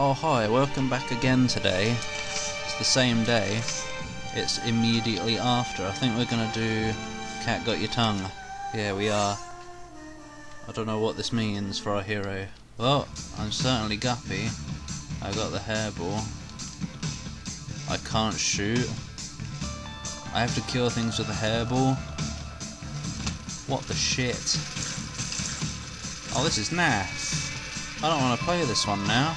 Oh hi, welcome back again today. It's the same day. It's immediately after. I think we're gonna do Cat Got Your Tongue. Yeah, we are. I don't know what this means for our hero. Well, I'm certainly Guppy. I got the hairball. I can't shoot. I have to kill things with a hairball. What the shit? Oh, this is naff. I don't want to play this one now.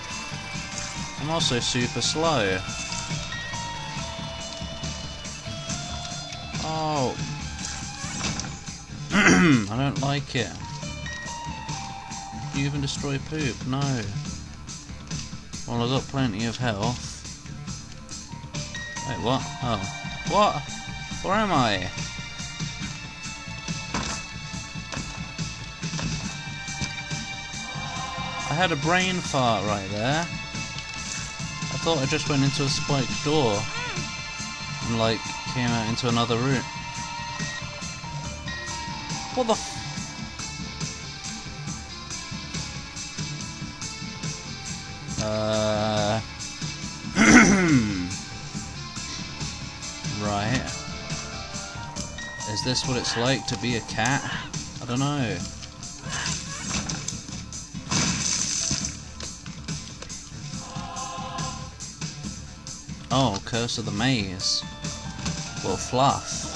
I'm also super slow. Oh. I don't like it. You even destroy poop? No. Well, I've got plenty of health. Wait, what? Oh. What? Where am I? I had a brain fart right there. I thought I just went into a spiked door and like came out into another room. What the f— Right. Is this what it's like to be a cat? I don't know. Oh, Curse of the Maze. Well, fluff.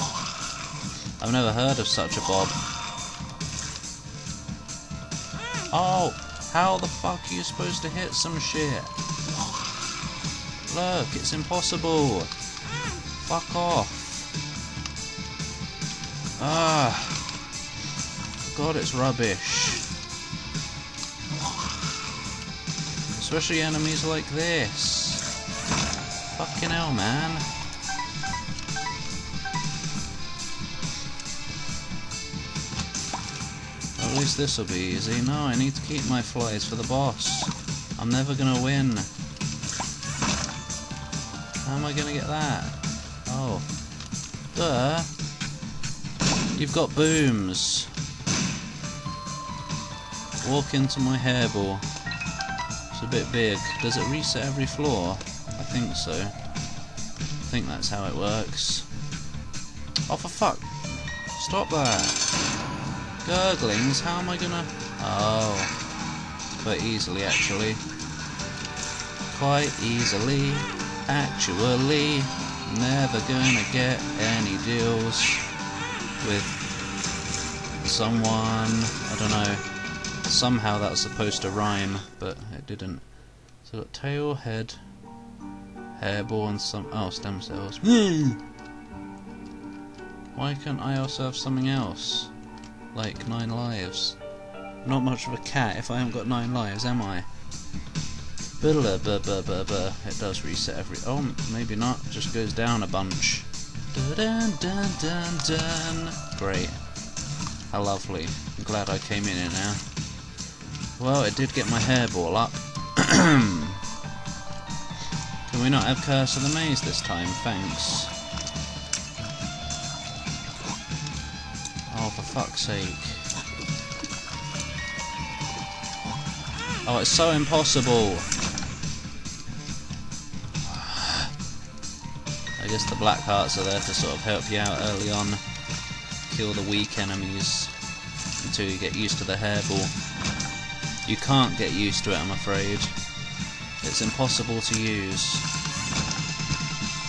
I've never heard of such a bob. Oh, how the fuck are you supposed to hit some shit? Look, it's impossible. Fuck off. Ah. God, it's rubbish. Especially enemies like this. Fucking hell, man. At least this'll be easy. No, I need to keep my flies for the boss. I'm never gonna win. How am I gonna get that? Oh. Duh. You've got booms. Walk into my hairball. It's a bit big. Does it reset every floor? I think so. I think that's how it works. Oh, for fuck! Stop that! Gurglings? How am I gonna— oh. Quite easily, actually. Quite easily. Actually. Never gonna get any deals with someone. I don't know. Somehow that was supposed to rhyme, but it didn't. So got tail, head, hairball, and some— oh, stem cells. Why can't I also have something else? Like 9 lives. Not much of a cat if I haven't got 9 lives, am I? It does reset every— oh, maybe not. It just goes down a bunch. Dun dun dun dun. Great. How lovely. I'm glad I came in here now. Well, it did get my hairball up. Can we not have Curse of the Maze this time? Thanks. Oh, for fuck's sake. Oh, it's so impossible. I guess the black hearts are there to sort of help you out early on. Kill the weak enemies until you get used to the hairball. You can't get used to it, I'm afraid. It's impossible to use.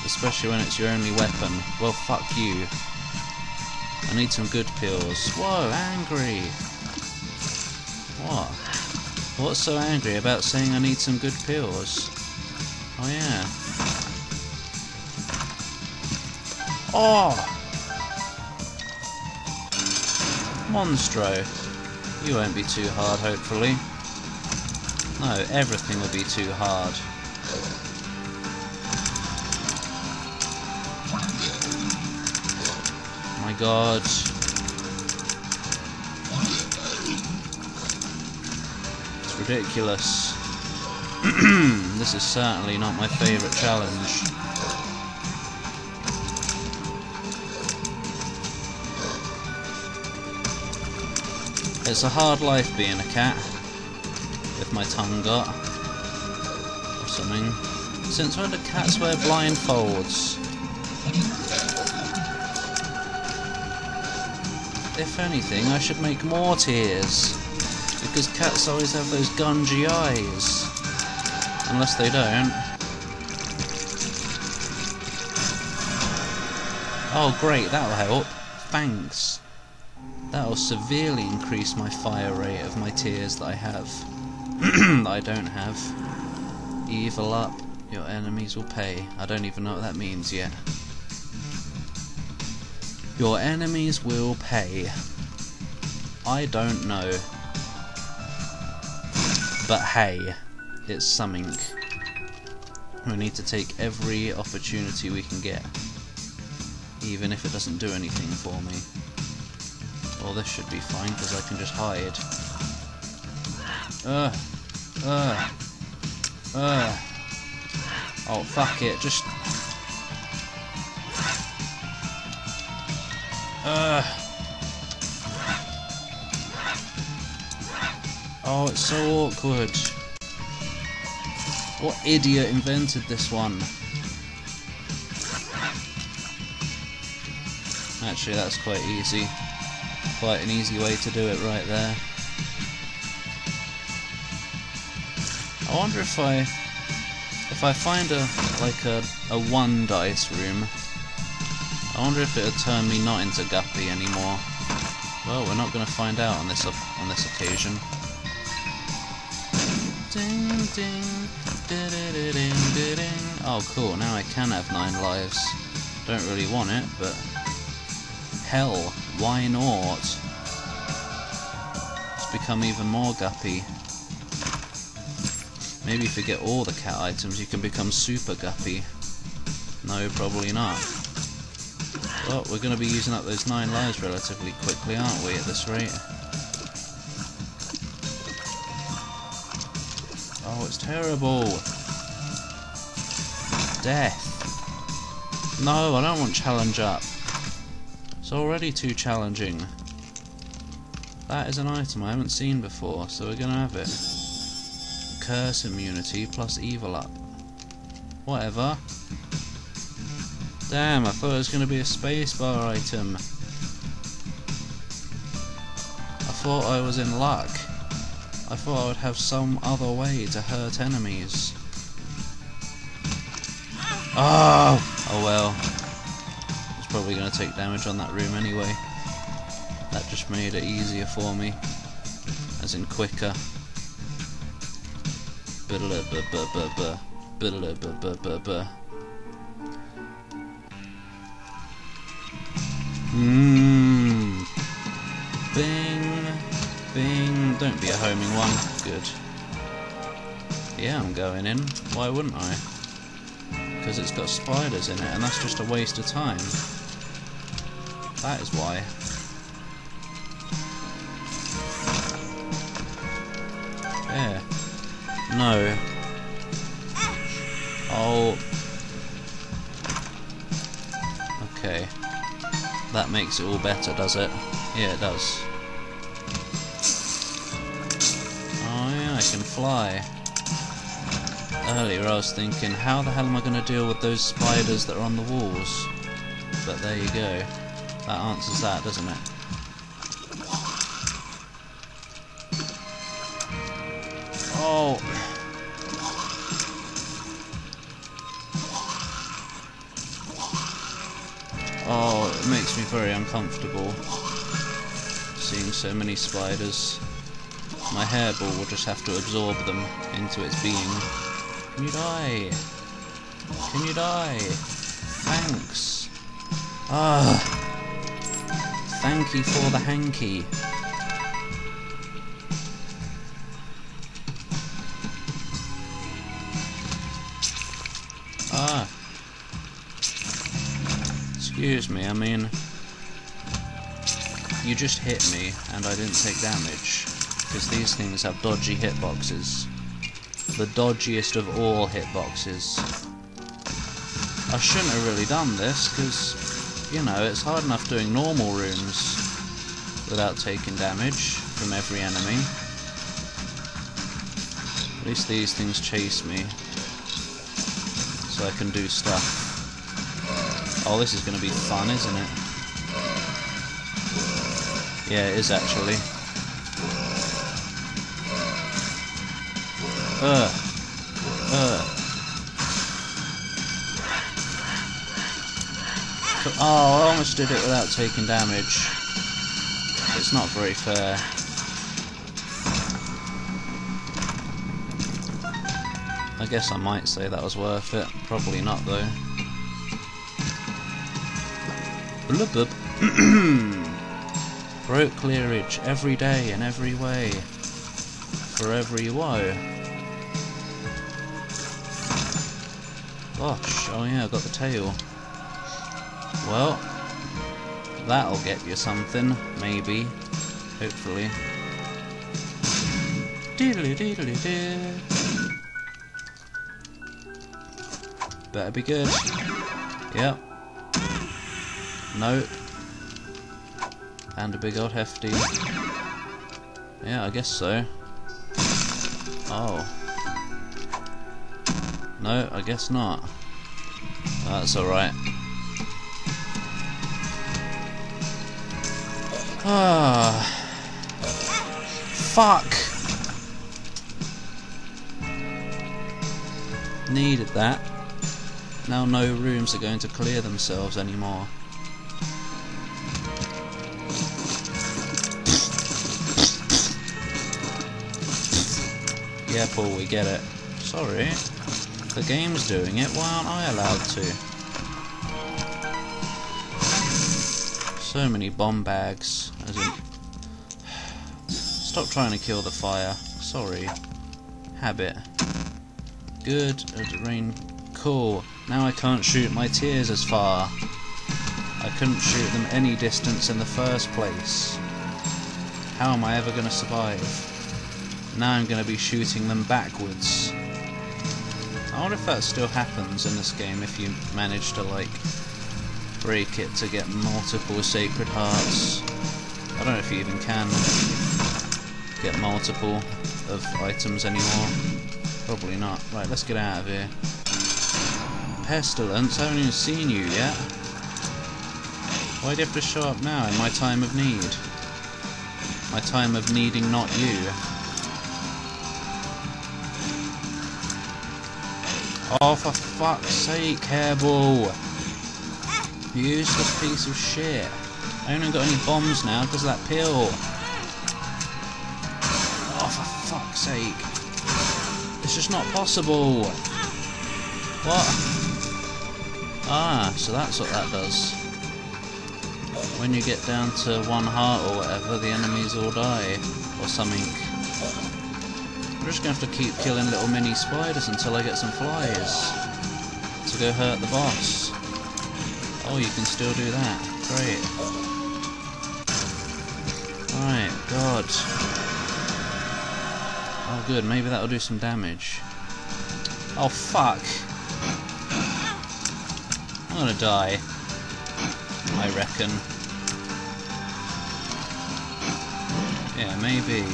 Especially when it's your only weapon. Well, fuck you. I need some good pills. Whoa, angry! What? What's so angry about saying I need some good pills? Oh yeah. Oh! Monstro. You won't be too hard, hopefully. No, everything will be too hard. My god. It's ridiculous. This is certainly not my favourite challenge. It's a hard life being a cat, with my tongue got. something. Since when do cats wear blindfolds? If anything, I should make more tears. Because cats always have those gungy eyes. Unless they don't. Oh great, that'll help. Thanks. That'll severely increase my fire rate of my tears that I have. That I don't have. Evil up, your enemies will pay. I don't even know what that means yet. Your enemies will pay. I don't know. But hey, it's something. We need to take every opportunity we can get. Even if it doesn't do anything for me. Well, this should be fine, because I can just hide. Oh, fuck it, just... Oh, it's so awkward. What idiot invented this one? Actually, that's quite easy. Quite an easy way to do it right there. I wonder if I find a one dice room, I wonder if it'll turn me not into Guppy anymore. Well, we're not going to find out on this occasion. Ding ding, ding ding. Oh cool, now I can have 9 lives. Don't really want it, but hell, why not? It's become even more Guppy. Maybe if you get all the cat items you can become Super Guppy. No, probably not. Well, we're going to be using up those 9 lives relatively quickly, aren't we, at this rate? Oh, it's terrible! Death! No, I don't want challenge up. It's already too challenging. That is an item I haven't seen before, so we're going to have it. Curse immunity plus evil up. Whatever. Damn, I thought it was going to be a spacebar item. I thought I was in luck. I thought I would have some other way to hurt enemies. Oh! Oh well. I was probably going to take damage on that room anyway. That just made it easier for me. As in quicker. Bing, bing. Don't be a homing one. Good. Yeah, I'm going in. Why wouldn't I? Because it's got spiders in it, and that's just a waste of time. That is why. Yeah. No. Oh. Okay. That makes it all better, does it? Yeah, it does. Oh yeah, I can fly. Earlier I was thinking, how the hell am I going to deal with those spiders that are on the walls? But there you go. That answers that, doesn't it? Oh. Oh, it makes me very uncomfortable seeing so many spiders. My hairball will just have to absorb them into its being. Can you die? Can you die? Thanks. Ah. Thank you for the hanky. Ah. Excuse me, I mean, you just hit me and I didn't take damage, because these things have dodgy hitboxes. The dodgiest of all hitboxes. I shouldn't have really done this, because, you know, it's hard enough doing normal rooms without taking damage from every enemy. At least these things chase me. so I can do stuff. Oh, this is going to be fun, isn't it? Yeah, it is actually. Oh, I almost did it without taking damage. It's not very fair. I guess I might say that was worth it. Probably not, though. Blub blub. Broke clearage every day in every way. For every woe. Gosh, oh yeah, I got the tail. Well, that'll get you something, maybe. Hopefully. Doodly-doodly-doo. Better be good. Yep. Nope. And a big old hefty. Yeah, I guess so. Oh. No, I guess not. That's alright. Ah. Fuck! Needed that. Now no rooms are going to clear themselves anymore. Yeah, Paul, we get it. Sorry. The game's doing it, why aren't I allowed to? So many bomb bags. As in... Stop trying to kill the fire. Sorry. Habit. Good. Rain. Cool. Now I can't shoot my tears as far. I couldn't shoot them any distance in the first place. How am I ever going to survive? Now I'm going to be shooting them backwards. I wonder if that still happens in this game if you manage to, like, break it to get multiple sacred hearts. I don't know if you even can get multiple of items anymore. Probably not. Right, let's get out of here. Pestilence, I haven't even seen you yet. Why do you have to show up now in my time of need? My time of needing not you. Oh, for fuck's sake, Hairball! You useless piece of shit. I haven't got any bombs now because of that pill. Oh, for fuck's sake. It's just not possible. What? Ah, so that's what that does. When you get down to 1 heart or whatever, the enemies all die. Or something. I'm just going to have to keep killing little mini spiders until I get some flies. To go hurt the boss. Oh, you can still do that. Great. Alright, God. Oh good, maybe that'll do some damage. Oh fuck. I'm gonna die. I reckon. Yeah, maybe.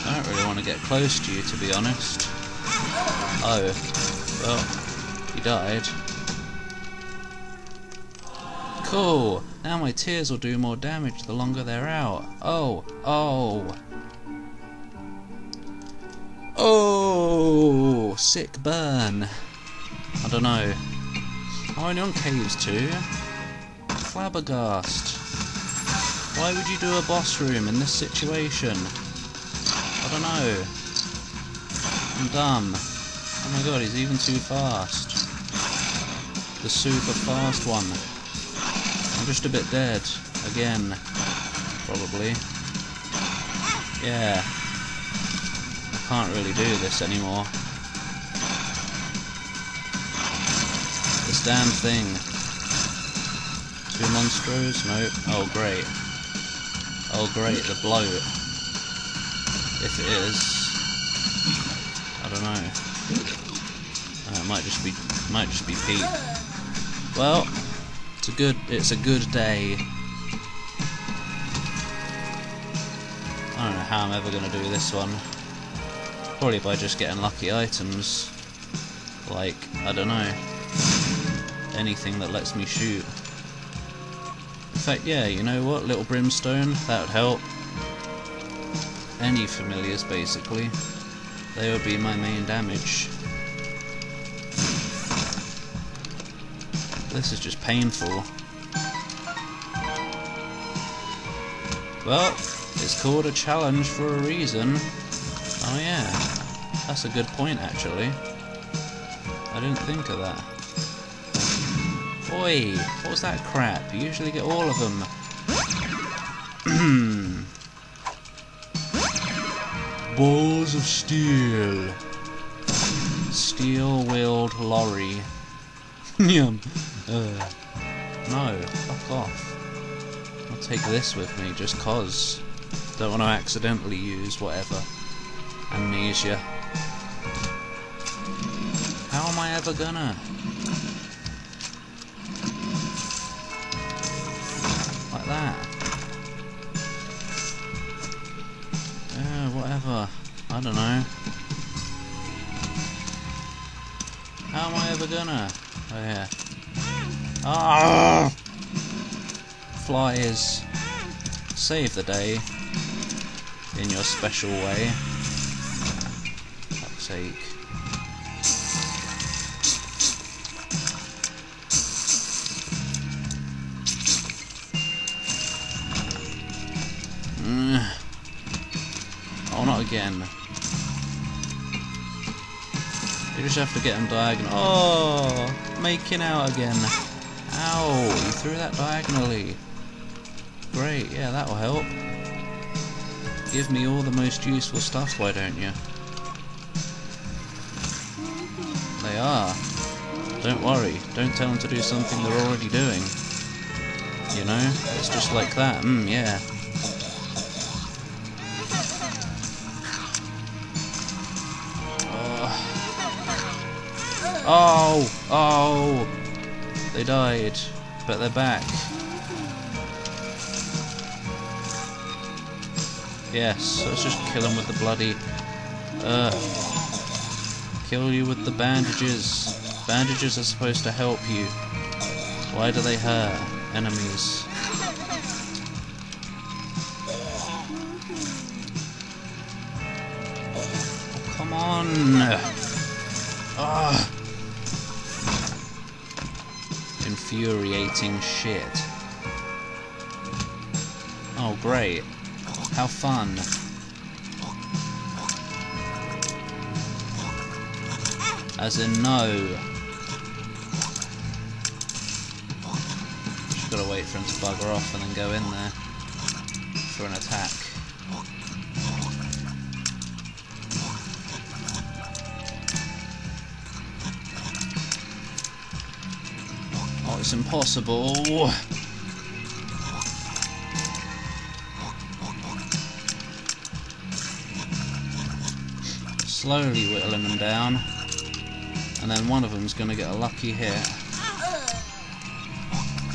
I don't really want to get close to you, to be honest. Oh. Well, he died. Cool! Now my tears will do more damage the longer they're out. Oh! Oh! Oh! Sick burn! I don't know. I'm only on caves too. Flabbergast. Why would you do a boss room in this situation? I don't know. I'm dumb. Oh my god, he's even too fast. The super fast one. I'm just a bit dead. Again. Probably. Yeah. I can't really do this anymore. This damn thing. 2 monstros? Nope. Oh great. Oh great, the bloat. If it is. I don't know. It might just be Pete. Well, it's a good day. I don't know how I'm ever gonna do this one. Probably by just getting lucky items. Like, I don't know, anything that lets me shoot. In fact, yeah, you know what? Little brimstone, that would help. Any familiars, basically. They would be my main damage. This is just painful. Well, it's called a challenge for a reason. Oh yeah, that's a good point actually. I didn't think of that. Oi, what was that crap? You usually get all of them. Balls of steel. Steel-wheeled lorry. Yum. No, fuck off. I'll take this with me just cause. Don't want to accidentally use whatever. Amnesia. How am I ever gonna? Like that. Whatever. I don't know. How am I ever gonna? Oh yeah. Ah! Flies. Save the day. In your special way. Fuck's sake. Oh, not again. You just have to get them diagonal. Oh, making out again. Ow, you threw that diagonally. Great, yeah, that'll help. Give me all the most useful stuff, why don't you? They are. Don't worry, don't tell them to do something they're already doing. You know, it's just like that, yeah. Oh! They died, but they're back. Yes, let's just kill them with the bloody... kill you with the bandages. Bandages are supposed to help you. Why do they hurt enemies? Oh, come on! Ah! Infuriating shit. Oh, great. How fun. As in, no. Just gotta wait for him to bugger off and then go in there for an attack. Oh, it's impossible. Slowly whittling them down, and then one of them's going to get a lucky hit.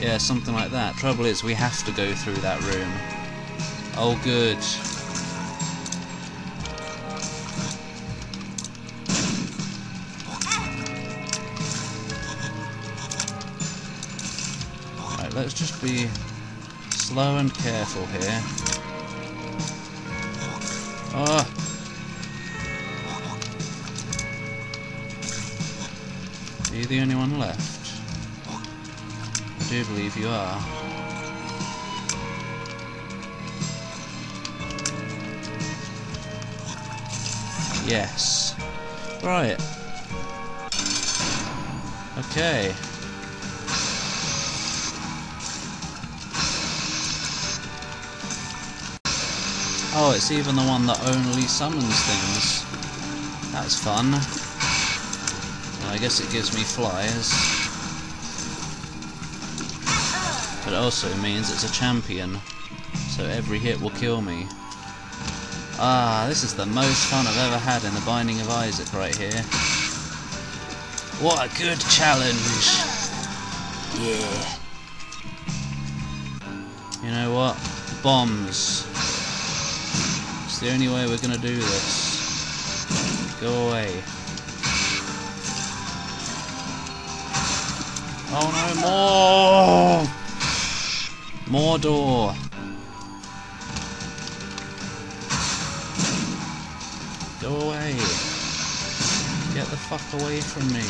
Yeah, something like that. Trouble is, we have to go through that room. Oh, good. Right, let's just be slow and careful here. Oh! Are you the only one left? I do believe you are. Yes. Right. Okay. Oh, it's even the one that only summons things. That's fun. I guess it gives me flies. But it also means it's a champion, so every hit will kill me. Ah, this is the most fun I've ever had in the Binding of Isaac right here. What a good challenge! Yeah. You know what? Bombs. It's the only way we're gonna do this. Go away. Oh no, more! More door. Go away. Get the fuck away from me.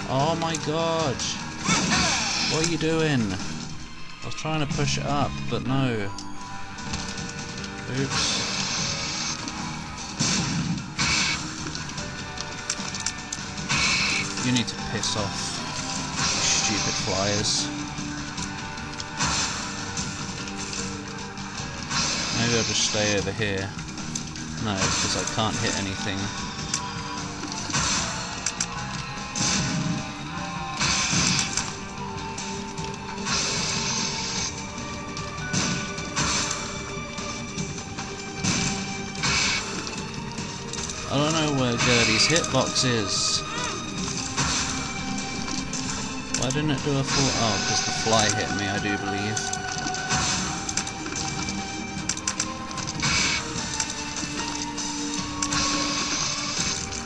Oh my god. What are you doing? I was trying to push it up, but no. Oops. You need to piss off, stupid flyers. Maybe I'll just stay over here. No, because I can't hit anything. I don't know where Gertie's hitbox is. Why didn't it do a full... Oh, because the fly hit me, I do believe.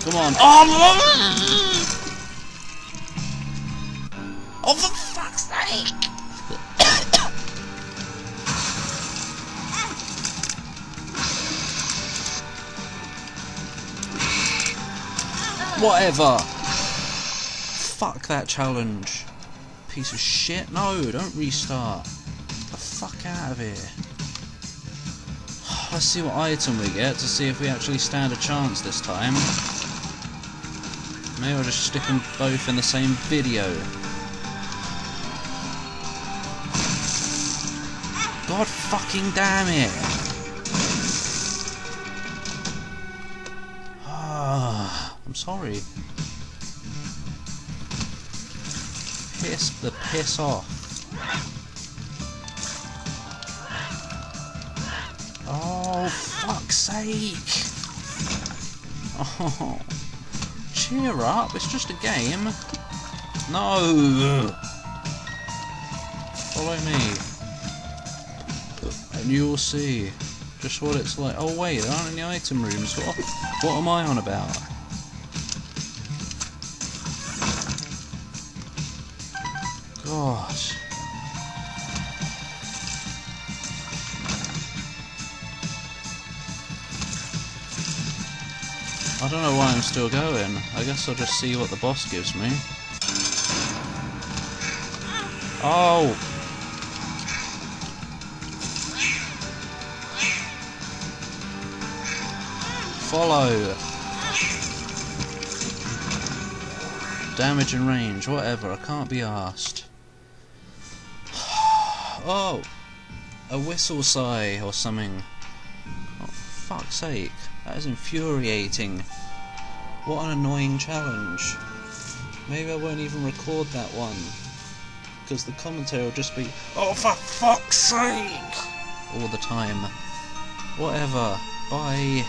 Come on. Oh, oh for fuck's sake! Whatever. Fuck that challenge. Piece of shit. No, don't restart. Get the fuck out of here. Let's see what item we get to see if we actually stand a chance this time. Maybe I'll just stick them both in the same video. God fucking damn it! I'm sorry. Piss off. Oh, fuck's sake! Oh, cheer up, it's just a game. No! Follow me. And you'll see just what it's like. Oh wait, there aren't any item rooms. What am I on about? God. I don't know why I'm still going. I guess I'll just see what the boss gives me. Oh! Follow! Damage and range, whatever, I can't be arsed. Oh! A whistle sigh or something. Oh, fuck's sake. That is infuriating. What an annoying challenge. Maybe I won't even record that one. Because the commentary will just be, oh for fuck's sake! All the time. Whatever. Bye.